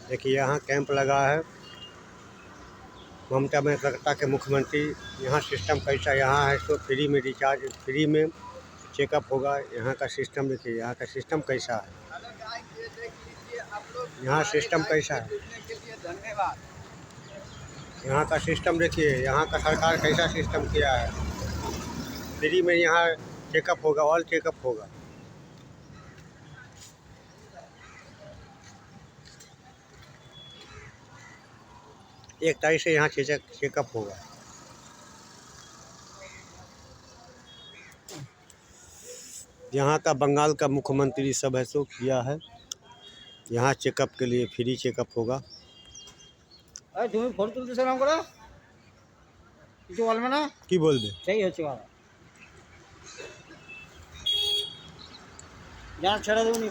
देखिए यहाँ कैंप लगा है ममता बनर्जी के मुख्यमंत्री। यहाँ सिस्टम कैसा यहाँ है तो फ्री में रिचार्ज, फ्री में चेकअप होगा। यहाँ का सिस्टम देखिए, यहाँ का सिस्टम कैसा है, यहाँ सिस्टम कैसा है, यहाँ का सिस्टम देखिए, यहाँ का सरकार कैसा सिस्टम किया है। फ्री में यहाँ चेकअप होगा, ऑल चेकअप होगा। एक तारीख से यहाँ चेकअप होगा। यहाँ का बंगाल का मुख्यमंत्री सब ऐसा किया है। यहाँ चेकअप के लिए फ्री चेकअप होगा। তুমি ফোন তুলতেছ না করে কিছু বলবে না কি বলবে সেই হচ্ছে কথা। যান ছেড়ে দেবনি।